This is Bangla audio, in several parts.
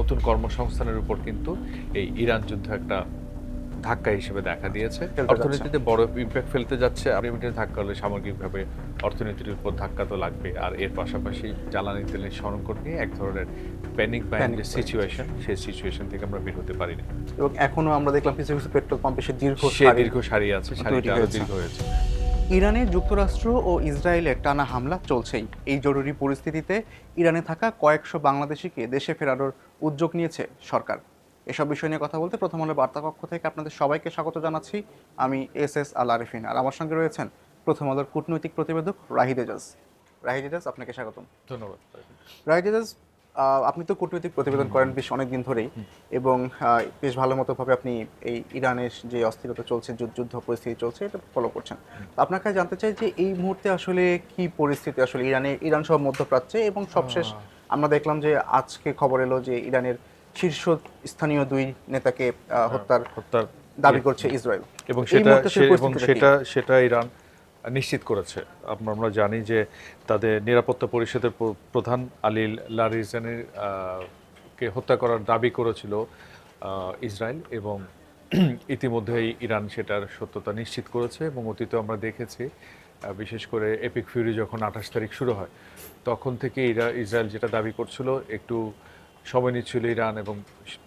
নতুন কর্মসংস্থানের উপর কিন্তু এই ইরান যুদ্ধ একটা ধাক্কা হিসেবে দেখা দিয়েছে। ফেলতে যাচ্ছে। অর্থনীতিতে বড় ইমপ্যাক্ট ফেলতে যাচ্ছে। রেমিটেন্স ধাক্কা হলে সামগ্রিকভাবে অর্থনীতির উপর ধাক্কা তো লাগবে। আর এর পাশাপাশি জ্বালানি তেলের সংকট নিয়ে এক ধরনের প্যানিক বায়াং প্যানিক যে সিচুয়েশন, সেই সিচুয়েশন থেকে আমরা বের হতে পারিনি। এবং এখনো আমরা দেখলাম কিছু কিছু পেট্রোল পাম্পে সে দীর্ঘ সে দীর্ঘ সারি আছে, তৈরি সারিটা আরো হয়েছে। দীর্ঘ হয়েছে। ইরানে যুক্তরাষ্ট্র ও ইসরায়েলের টানা হামলা চলছেই। এই জরুরি পরিস্থিতিতে ইরানে থাকা কয়েকশো বাংলাদেশিকে দেশে ফেরানোর উদ্যোগ নিয়েছে সরকার। এসব বিষয় নিয়ে কথা বলতে প্রথম আলো বার্তা কক্ষ থেকে আপনাদের সবাইকে স্বাগত জানাচ্ছি। আমি এস আল আরিফিন, আর আমার সঙ্গে রয়েছেন প্রথম আলোর কূটনৈতিক প্রতিবেদক রাহিদ এজাজ। রাহিদ এজাজ, আপনাকে স্বাগতম। ধন্যবাদ। রাইট এজাজ, আপনি তো কূটনৈতিক প্রতিবেদন করেন বেশ অনেক দিন ধরেই, এবং বেশ ভালো মতোভাবে আপনি এই ইরানের যে অস্থিরতা চলছে, যুদ্ধ পরিস্থিতি চলছে, এটা ফলো করছেন। তো আপনার কাছে জানতে চাই যে এই মুহূর্তে আসলে কি পরিস্থিতি আসলে ইরান সহ মধ্যপ্রাচ্যে, এবং সবশেষ আমরা দেখলাম যে আজকে খবর এলো যে ইরানের শীর্ষ স্থানীয় দুই নেতাকে হত্যার হত্যার দাবি করছে ইসরায়েল। এবং এই মুহূর্তে সেই পরিস্থিতিটা কি? সেটা ইরান নিশ্চিত করেছে। আমরা জানি যে তাদের নিরাপত্তা পরিষদের প্রধান আলী লারিজানির কে হত্যা করার দাবি করেছিল ইসরায়েল, এবং ইতিমধ্যেই ইরান সেটার সত্যতা নিশ্চিত করেছে। এবং অতীতে আমরা দেখেছি, বিশেষ করে এপিক ফিউরি যখন 28 তারিখ শুরু হয়, তখন থেকে ইসরায়েল যেটা দাবি করছিল, একটু সময় নিচ্ছিল ইরান এবং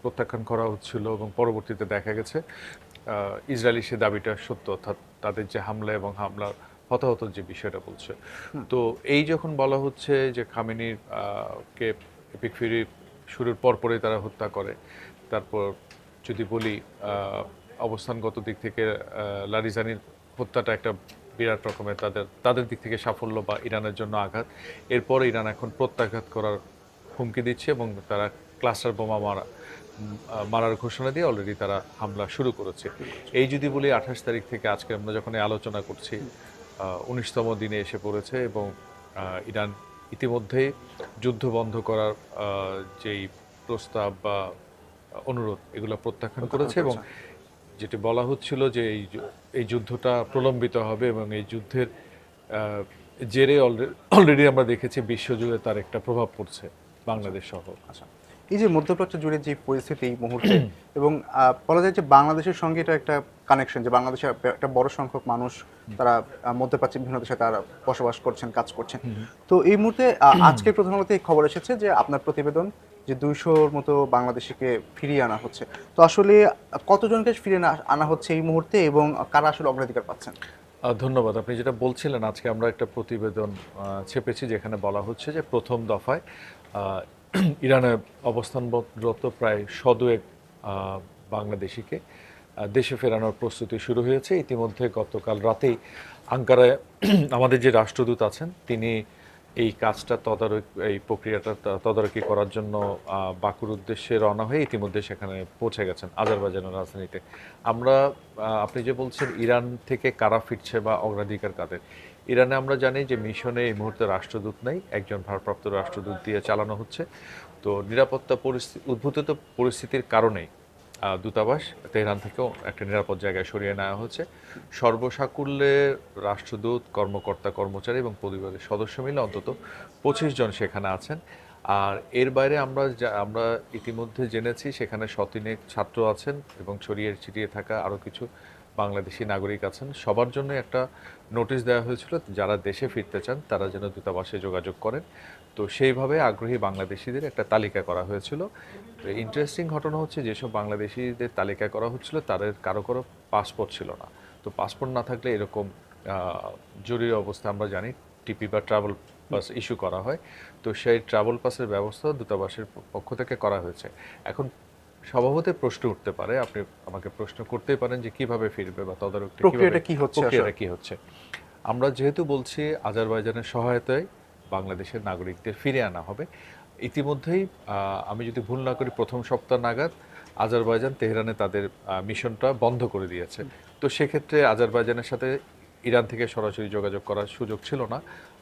প্রত্যাখ্যান করা হচ্ছিল, এবং পরবর্তীতে দেখা গেছে ইসরায়েলি সে দাবিটা সত্য, অর্থাৎ তাদের যে হামলা এবং হামলার হতাহতের যে বিষয়টা বলছে। তো এই যখন বলা হচ্ছে যে খামেনির কে এপিক ফিউরি শুরুর পরপরই তারা হত্যা করে, তারপর যদি বলি অবস্থানগত দিক থেকে লারিজানির হত্যাটা একটা বিরাট রকমের তাদের দিক থেকে সাফল্য বা ইরানের জন্য আঘাত। এরপর ইরান এখন প্রত্যাঘাত করার হুমকি দিচ্ছে, এবং তারা ক্লাস্টার বোমা মারার ঘোষণা দিয়ে অলরেডি তারা হামলা শুরু করেছে। এই যদি বলি 28 তারিখ থেকে আজকে আমরা যখন আলোচনা করছি, 19তম দিনে এসে পড়েছে, এবং ইরান ইতিমধ্যেই যুদ্ধ বন্ধ করার যেই প্রস্তাব বা অনুরোধ, এগুলো প্রত্যাখ্যান করেছে। এবং যেটি বলা হচ্ছিল যে এই যুদ্ধটা প্রলম্বিত হবে, এবং এই যুদ্ধের জেরে অলরেডি আমরা দেখেছি বিশ্বজুড়ে তার একটা প্রভাব পড়ছে, বাংলাদেশ সহ। আচ্ছা, এই যে মধ্যপ্রাচ্য জুড়ে যে পরিস্থিতি এই মুহূর্তে, এবং বলা যায় যে বাংলাদেশের সঙ্গে এটা একটা কানেকশন, যে বাংলাদেশের একটা বড় সংখ্যক মানুষ তারা মধ্যপ্রাচ্যের বিভিন্ন দেশে তারা বসবাস করছেন, কাজ করছেন। তো এই মুহূর্তে আজকে প্রথম আলোতে এই খবর এসেছে যে আপনার প্রতিবেদন যে 200-র মতো বাংলাদেশিকে ফিরিয়ে আনা হচ্ছে। তো আসলে কতজনকে ফিরিয়ে আনা হচ্ছে এই মুহূর্তে, এবং কারা আসলে অগ্রাধিকার পাচ্ছেন? ধন্যবাদ। আপনি যেটা বলছিলেন, আজকে আমরা একটা প্রতিবেদন ছেপেছি যেখানে বলা হচ্ছে যে প্রথম দফায় ইরানে অবস্থানরত প্রায় 100 বাংলাদেশিকে দেশে ফেরানোর প্রস্তুতি শুরু হয়েছে। ইতিমধ্যে গতকাল রাতেই আঙ্কারায় আমাদের যে রাষ্ট্রদূত আছেন, তিনি এই কাজটা এই প্রক্রিয়াটা তদারকি করার জন্য বাকুর উদ্দেশ্যে রওনা হয়ে ইতিমধ্যে সেখানে পৌঁছে গেছেন, আজারবাইজানের রাজধানীতে। আমরা আপনি যে বলছেন ইরান থেকে কারা ফিরছে বা অগ্রাধিকার কাদের, ইরানে আমরা জানি যে মিশনে এই মুহূর্তে রাষ্ট্রদূত নেই, একজন ভারপ্রাপ্ত রাষ্ট্রদূত দিয়ে চালানো হচ্ছে। তো নিরাপত্তা উদ্ভূত পরিস্থিতির কারণেই দূতাবাস তেহরান থেকেও একটা নিরাপদ জায়গায় সরিয়ে নেওয়া হচ্ছে। সর্বসাকুল্যে রাষ্ট্রদূত, কর্মকর্তা, কর্মচারী এবং পরিবারের সদস্য মিলে অন্তত 25 জন সেখানে আছেন। আর এর বাইরে আমরা ইতিমধ্যে জেনেছি সেখানে শতিনেক ছাত্র আছেন, এবং ছড়িয়ে ছিটিয়ে থাকা আরও কিছু বাংলাদেশি নাগরিক আছেন। সবার জন্য একটা নোটিশ দেওয়া হয়েছিল, যারা দেশে ফিরতে চান তারা যেন দূতাবাসে যোগাযোগ করেন। তো সেইভাবে আগ্রহী বাংলাদেশিদের একটা তালিকা করা হয়েছিল। তো ইন্টারেস্টিং ঘটনা হচ্ছে, যেসব বাংলাদেশিদের তালিকা করা হচ্ছিল তাদের কারো পাসপোর্ট ছিল না। তো পাসপোর্ট না থাকলে এরকম জরুরি অবস্থা আমরা জানি টিপি বা ট্রাভেল পাস ইস্যু করা হয়। তো সেই ট্রাভেল পাসের ব্যবস্থা দূতাবাসের পক্ষ থেকে করা হয়েছে। এখন স্বভাবতই প্রশ্ন উঠতে পারে, আপনি আমাকে প্রশ্ন করতেই পারেন যে কিভাবে ফিরবে বা প্রক্রিয়াটা কি হচ্ছে। আমরা যেহেতু বলছি আজারবাইজানের সহায়তায় বাংলাদেশের নাগরিকদের ফিরে আনা হবে। ইতিমধ্যেই আমি যদি ভুল না করি প্রথম সপ্তাহ নাগাদ আজারবাইজান তেহরানে তাদের মিশনটা বন্ধ করে দিয়েছে। তো সেক্ষেত্রে আজারবাইজানের সাথে ইরান থেকে সরাসরি যোগাযোগ করার সুযোগ ছিল না।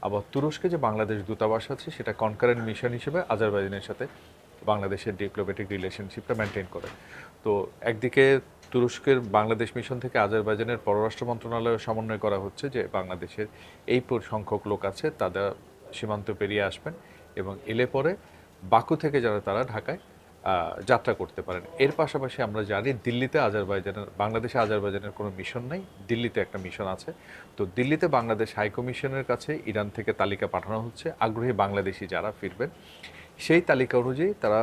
আবার তুরস্কে যে বাংলাদেশ দূতাবাস আছে, সেটা কনকারেন্ট মিশন হিসেবে আজারবাইজানের সাথে বাংলাদেশের ডিপ্লোম্যাটিক রিলেশনশিপটা মেনটেন করে। তো একদিকে তুরস্কের বাংলাদেশ মিশন থেকে আজারবাইজানের পররাষ্ট্র মন্ত্রণালয়ে সমন্বয় করা হচ্ছে যে বাংলাদেশের এই সংখ্যক লোক আছে তারা সীমান্ত পেরিয়ে আসবেন, এবং এলে পরে বাকু থেকে যারা তারা ঢাকায় যাত্রা করতে পারেন। এর পাশাপাশি আমরা জানি দিল্লিতে আজারবাইজানের, বাংলাদেশে আজারবাইজানের কোনো মিশন নাই, দিল্লিতে একটা মিশন আছে। তো দিল্লিতে বাংলাদেশ হাই কমিশনের কাছে ইরান থেকে তালিকা পাঠানো হচ্ছে, আগ্রহী বাংলাদেশি যারা ফিরবেন সেই তালিকা অনুযায়ী তারা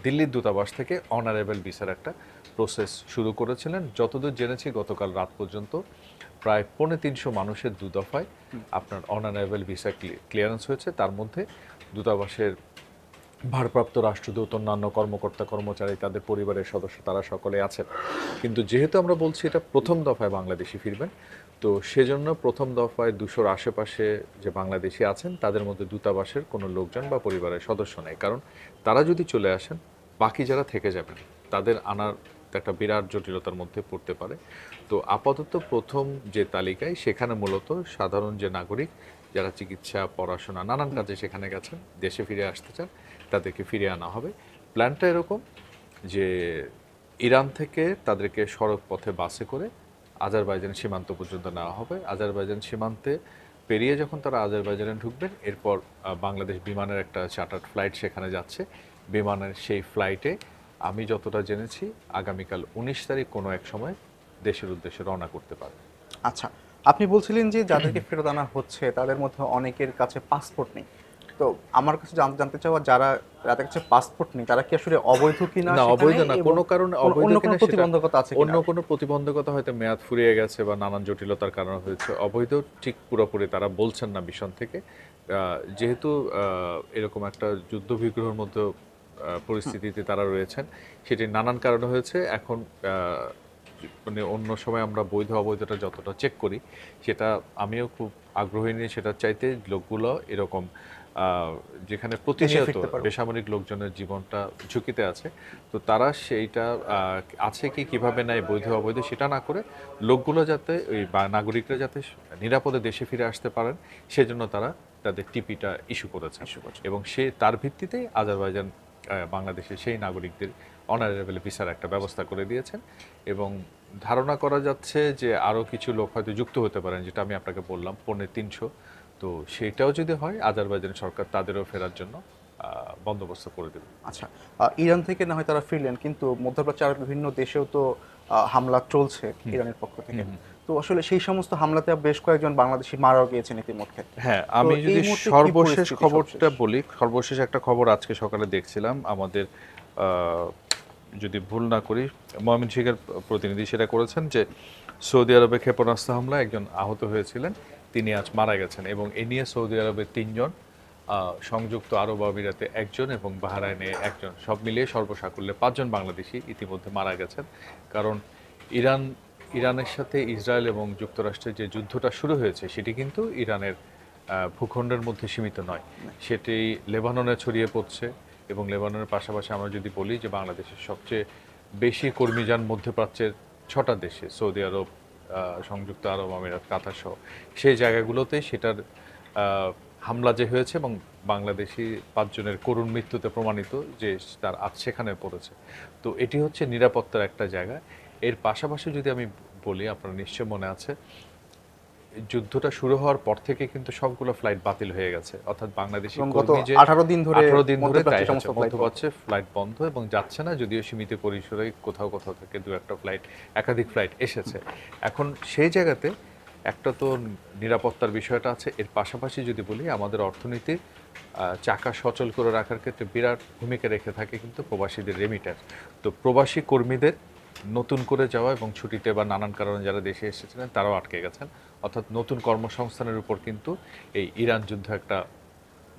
দিল্লির দূতাবাস থেকে অনারেবল ভিসার একটা প্রসেস শুরু করেছিলেন। যতদূর জেনেছি গতকাল রাত পর্যন্ত প্রায় 350 মানুষের দু দফায় আপনার অনারেবল ভিসা ক্লিয়ারেন্স হয়েছে। তার মধ্যে দূতাবাসের ভারপ্রাপ্ত রাষ্ট্রদূত, অন্যান্য কর্মকর্তা কর্মচারী, তাদের পরিবারের সদস্য, তারা সকলে আছেন। কিন্তু যেহেতু আমরা বলছি এটা প্রথম দফায় বাংলাদেশি ফিরবেন, তো সেজন্য প্রথম দফায় 200-র আশেপাশে যে বাংলাদেশি আছেন তাদের মধ্যে দূতাবাসের কোনো লোকজন বা পরিবারের সদস্য নেই। কারণ তারা যদি চলে আসেন, বাকি যারা থেকে যাবেন তাদের আনার একটা বিরাট জটিলতার মধ্যে পড়তে পারে। তো আপাতত প্রথম যে তালিকায় সেখানে মূলত সাধারণ যে নাগরিক যারা চিকিৎসা, পড়াশোনা, নানান কাজে সেখানে গেছেন, দেশে ফিরে আসতে চান, তাদেরকে ফিরিয়ে আনা হবে। প্ল্যানটা এরকম যে ইরান থেকে তাদেরকে সড়ক পথে বাসে করে আজারবাইজান সীমান্ত পর্যন্ত নেওয়া হবে। আজারবাইজান সীমান্তে পেরিয়ে যখন তারা আজারবাইজানে ঢুকবেন, এরপর বাংলাদেশ বিমানের একটা চার্টার্ড ফ্লাইট সেখানে যাচ্ছে। বিমানের সেই ফ্লাইটে আমি যতটা জেনেছি আগামীকাল 19 তারিখ কোনো এক সময় দেশের উদ্দেশ্যে রওনা করতে পারে। আচ্ছা, আপনি বলছিলেন যে যাদেরকে ফেরত আনা হচ্ছে তাদের মধ্যে অনেকের কাছে পাসপোর্ট নেই। তো আমার কাছে জানতে চাওয়া, যাদের কাছে পাসপোর্ট নেই তারা কি আসলে অবৈধ কিনা? না, অবৈধ না, কোনো কারণে অবৈধ অন্য কোনো কিনা সেটা প্রতিবন্ধকতা আছে অন্য কিনা? কোনো প্রতিবন্ধকতা হয়তো মেয়াদ ফুরিয়ে গেছে বা নানান জটিলতার কারণে হয়েছে। অবৈধ ঠিক পুরোপুরি তারা বলছেন না মিশন থেকে। যেহেতু এরকম একটা যুদ্ধ বিগ্রহের মধ্যে পরিস্থিতিতে তারা রয়েছেন, সেটি নানান কারণে হয়েছে। এখন মানে অন্য সময় আমরা বৈধ অবৈধটা যতটা চেক করি, সেটা আমিও খুব আগ্রহী নিয়ে সেটা চাইতে লোকগুলো এরকম যেখানে প্রতিনিয়ত ফিরতে পারবে। বেসামরিক লোকজনের জীবনটা ঝুঁকিতে আছে, তো তারা সেইটা আছে কি কিভাবে নেয় বৈধ অবৈধ সেটা না করে লোকগুলো যাতে ওই বা নাগরিকরা যাতে নিরাপদে দেশে ফিরে আসতে পারেন সেজন্য তারা তাদের টিপিটা ইস্যু করেছে। এবং সে তার ভিত্তিতেই আজারবাইজান বাংলাদেশের সেই নাগরিকদের অনারেবল ভিসার একটা ব্যবস্থা করে দিয়েছেন। এবং ধারণা করা যাচ্ছে যে আরও কিছু লোক হয়তো যুক্ত হতে পারেন, যেটা আমি আপনাকে বললাম 350। তো সেটাও যদি হয় আজারবাইজান সরকার তাদেরও ফেরার জন্য বন্দোবস্ত করে দেবে। আচ্ছা, ইরান থেকে না হয় তারা ফিরলেন, কিন্তু মধ্যপ্রাচ্যের বিভিন্ন দেশেও তো হামলা চলছে ইরানের পক্ষ থেকে। তো আসলে সেই সমস্ত হামলাতে বেশ কয়েকজন বাংলাদেশি মারাও গিয়েছেন ইতিমধ্যে। হ্যাঁ, আমি এই যদি মুহূর্তে কি সর্বশেষ পরিস্থিতি খবরটা বলি, সর্বশেষ একটা খবর আজকে সকালে দেখছিলাম আমাদের যদি ভুল না করি ময়মনসিংহের প্রতিনিধি সেটা করেছেন যে সৌদি আরবে ক্ষেপণাস্ত্র হামলায় একজন আহত হয়েছিলেন, তিনি আজ মারা গেছেন। এবং এ নিয়ে সৌদি আরবে 3 জন, সংযুক্ত আরব আমিরাতে 1 জন এবং বাহরাইনে 1 জন, সব মিলিয়ে সর্বসাকুল্যে 5 জন বাংলাদেশি ইতিমধ্যে মারা গেছেন। কারণ ইরানের সাথে ইসরায়েল এবং যুক্তরাষ্ট্রের যে যুদ্ধটা শুরু হয়েছে সেটি কিন্তু ইরানের ভূখণ্ডের মধ্যে সীমিত নয়, সেটি লেবাননে ছড়িয়ে পড়ছে। এবং লেবাননের পাশাপাশি আমরা যদি বলি যে বাংলাদেশের সবচেয়ে বেশি কর্মী যান মধ্যপ্রাচ্যের 6টা দেশে, সৌদি আরব, সংযুক্ত আরব আমিরাত, কাতার সহ সেই জায়গাগুলোতে সেটার হামলা যে হয়েছে এবং বাংলাদেশি 5 জনের করুণ মৃত্যুতে প্রমাণিত যে তার আজ সেখানে পড়েছে। তো এটি হচ্ছে নিরাপত্তার একটা জায়গা। এর পাশাপাশি যদি আমি বলি, আপনার নিশ্চয় মনে আছে যুদ্ধটা শুরু হওয়ার পর থেকে কিন্তু সবগুলো ফ্লাইট বাতিল হয়ে গেছে, অর্থাৎ বাংলাদেশি কর্মী যে 18 দিন ধরে মধ্যপ্রাচ্যে ফ্লাইট বন্ধ এবং যাচ্ছে না, যদিও সীমিত পরিসরে কোথাও কোথাও থেকে 2-1টা ফ্লাইট, একাধিক ফ্লাইট এসেছে। এখন সেই জায়গাতে একটা তো নিরাপত্তার বিষয়টা আছে, এর পাশাপাশি যদি বলি আমাদের অর্থনীতির চাকা সচল করে রাখার ক্ষেত্রে বিরাট ভূমিকা রেখে থাকে কিন্তু প্রবাসীদের রেমিট্যান্স। তো প্রবাসী কর্মীদের নতুন করে যাওয়া এবং ছুটিতে বা নানান কারণে যারা দেশে এসেছিলেন তারাও আটকে গেছেন, অর্থাৎ নতুন কর্মসংস্থানের উপর কিন্তু এই ইরান যুদ্ধ একটা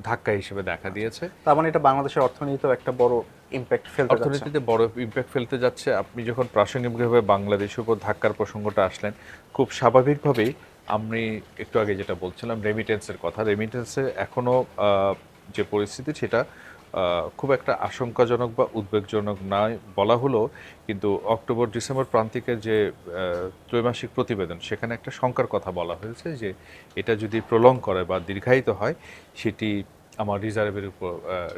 ধাক্কা হিসেবে দেখা দিয়েছে। তার মানে এটা বাংলাদেশের অর্থনীতিতেও একটা বড় ইমপ্যাক্ট ফেলতে যাচ্ছে। অর্থনীতিতে বড় ইমপ্যাক্ট ফেলতে যাচ্ছে। আপনি যখন প্রাসঙ্গিকভাবে বাংলাদেশের উপর ধাক্কার প্রসঙ্গটা আসলেন, খুব স্বাভাবিকভাবেই আমি একটু আগে যেটা বলছিলাম রেমিটেন্সের কথা, রেমিটেন্সে এখনও যে পরিস্থিতি সেটা খুব একটা আশঙ্কাজনক বা উদ্বেগজনক নয় বলা হলো, কিন্তু অক্টোবর ডিসেম্বর প্রান্তিকের যে ত্রৈমাসিক প্রতিবেদন সেখানে একটা শঙ্কার কথা বলা হয়েছে যে এটা যদি প্রলং করে বা দীর্ঘায়িত হয় সেটি আমার রিজার্ভের উপর,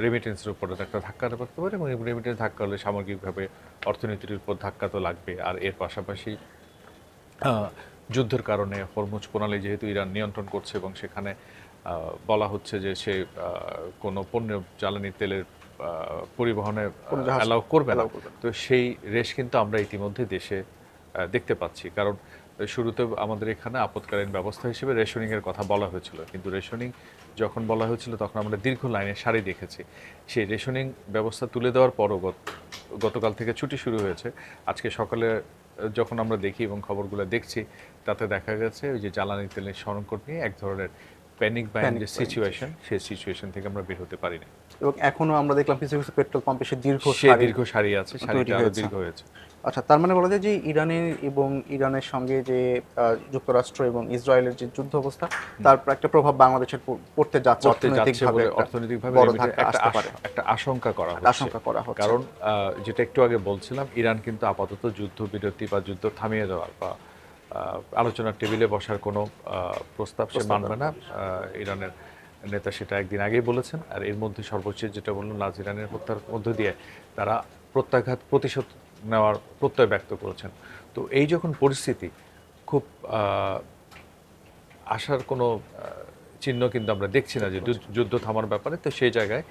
রেমিটেন্সের উপর একটা ধাক্কা পড়তে পারে এবং রেমিটেন্স ধাক্কা হলে সামগ্রিকভাবে অর্থনীতির উপর ধাক্কা তো লাগবে। আর এর পাশাপাশি যুদ্ধের কারণে হরমুজ প্রণালী যেহেতু ইরান নিয়ন্ত্রণ করছে এবং সেখানে বলা হচ্ছে যে সে কোনো পণ্য জ্বালানি তেলের পরিবহনে কোনো জাহাজ অ্যালাউ করবে না। allow করবে না। তো সেই রেশ কিন্তু আমরা ইতিমধ্যে দেশে দেখতে পাচ্ছি, কারণ শুরুতে আমাদের এখানে আপৎকালীন ব্যবস্থা হিসেবে রেশনিং এর কথা বলা হয়েছিল, কিন্তু রেশনিং যখন বলা হয়েছিল তখন আমরা দীর্ঘ লাইনে সারি দেখেছি। সেই রেশনিং ব্যবস্থা তুলে দেওয়ার পরও গতকাল থেকে ছুটি শুরু হয়েছে। আজকে সকালে যখন আমরা দেখি এবং খবরগুলো দেখছি, তাতে দেখা গেছে ওই যে জ্বালানি তেলের সংকট নিয়ে এক ধরনের প্যানিক বাইং যে সিচুয়েশন, সেই সিচুয়েশন থেকে আমরা বের হতে পারি না। এবং এখনো আমরা দেখলাম কিছু কিছু পেট্রোল পাম্পে সে দীর্ঘ সারি আছে, সারিটা আরো দীর্ঘ হয়েছে। আচ্ছা, তার মানে বলা যায় যে ইরানের সঙ্গে যে যুক্তরাষ্ট্র এবং ইসরায়েলের যে যুদ্ধ অবস্থা, তার একটা প্রভাব বাংলাদেশের পড়তে যাচ্ছে, অর্থনৈতিকভাবে বড় ধাক্কা আসতে পারে, একটা আশঙ্কা করা হচ্ছে। কারণ যেটা একটু আগে বলছিলাম, ইরান কিন্তু আপাতত যুদ্ধবিরতি বা যুদ্ধ থামিয়ে দেওয়ার বা আলোচনার টেবিলে বসার কোনো প্রস্তাব সে মানবে না। ইরানের নেতা সেটা একদিন আগেই বলেছেন। আর এর মধ্যে সর্বশেষ যেটা বললেন, নাজিরানের হত্যার মধ্য দিয়ে তারা প্রতিশোধ নেওয়ার প্রত্যয় ব্যক্ত করেছেন। তো এই যখন পরিস্থিতি, খুব আশার কোনো চিহ্ন কিন্তু আমরা দেখছি না যে যুদ্ধ থামার ব্যাপারে। তো সেই জায়গায়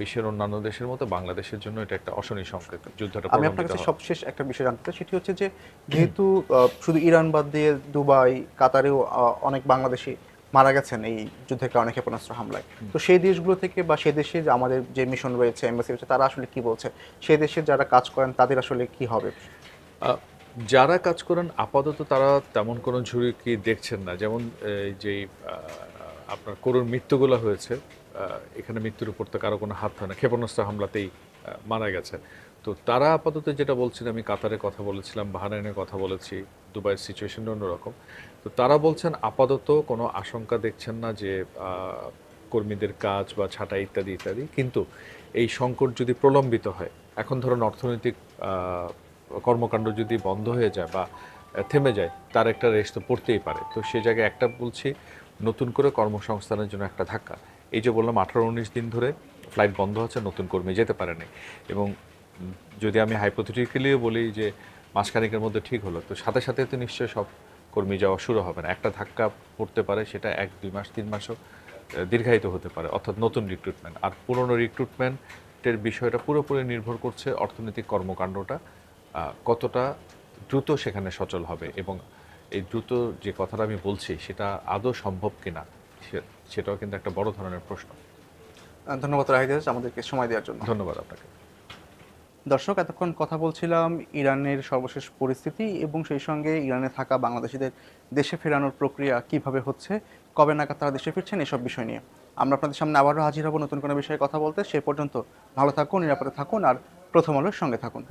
বিশ্বের অন্যান্য দেশের মতো বাংলাদেশের জন্য এটা একটা অশনি সংকেত, যুদ্ধটা। আমি আপনার কাছে সবশেষ একটা বিষয় জানতে চাই, সেটি হচ্ছে যে যেহেতু শুধু ইরান বাদ দিয়ে দুবাই, কাতারেও অনেক বাংলাদেশি মারা গেছেন এই যুদ্ধের কারণে ক্ষেপণাস্ত্র হামলায়, তো সেই দেশগুলো থেকে বা সেই দেশে আমাদের যে মিশন রয়েছে, এমবাসি রয়েছে, তারা আসলে কি বলছে? সেই দেশে যারা কাজ করেন তাদের আসলে কি হবে? যারা কাজ করেন আপাতত তারা তেমন কোনো ঝুঁকি দেখছেন না। যেমন যেই আপনার করুণ মৃত্যুগুলো হয়েছে, এখানে মৃত্যুর উপর তো কারো কোনো হাত হয় না, ক্ষেপণাস্ত্র হামলাতেই মারা গেছে। তো তারা আপাতত যেটা বলছেন, আমি কাতারের কথা বলেছিলাম, বাহরাইনের কথা বলেছি, দুবাইয়ের সিচুয়েশন অন্যরকম। তো তারা বলছেন আপাতত কোনো আশঙ্কা দেখছেন না যে কর্মীদের কাজ বা ছাঁটাই ইত্যাদি ইত্যাদি। কিন্তু এই সংকট যদি প্রলম্বিত হয়, এখন ধরুন অর্থনৈতিক কর্মকাণ্ড যদি বন্ধ হয়ে যায় বা থেমে যায়, তার একটা রেশ তো পড়তেই পারে। তো সেই জায়গায় একটা বলছি, নতুন করে কর্মসংস্থানের জন্য একটা ধাক্কা। এই যে বললাম 18-19 দিন ধরে ফ্লাইট বন্ধ আছে, নতুন কর্মী যেতে পারেনি। এবং যদি আমি হাইপোথেটিক্যালিও বলি যে মাসখানেকের মধ্যে ঠিক হলো, তো সাথে সাথে তো নিশ্চয়ই সব কর্মী যাওয়া শুরু হবে না। একটা ধাক্কা পড়তে পারে, সেটা 1-2 মাস 3 মাসও দীর্ঘায়িত হতে পারে, অর্থাৎ নতুন রিক্রুটমেন্ট। আর পুরনো রিক্রুটমেন্টের বিষয়টা পুরোপুরি নির্ভর করছে অর্থনৈতিক কর্মকাণ্ডটা কতটা দ্রুত সেখানে সচল হবে, এবং এই দ্রুত যে কথাটা আমি বলছি সেটা আদৌ সম্ভব কিনা, সেটাও কিন্তু একটা বড় ধরনের প্রশ্ন। ধন্যবাদ রাহিদ আমাদেরকে সময় দেওয়ার জন্য। ধন্যবাদ আপনাকে। দর্শক, এতক্ষণ কথা বলছিলাম ইরানের সর্বশেষ পরিস্থিতি এবং সেই সঙ্গে ইরানে থাকা বাংলাদেশিদের দেশে ফেরানোর প্রক্রিয়া কিভাবে হচ্ছে, কবে নাগাদ তারা দেশে ফিরছেন, এসব বিষয় নিয়ে। আমরা আপনাদের সামনে আবারও হাজির হব নতুন কোনো বিষয়ে কথা বলতে। সে পর্যন্ত ভালো থাকুন, নিরাপদে থাকুন, আর প্রথম আলোর সঙ্গে থাকুন।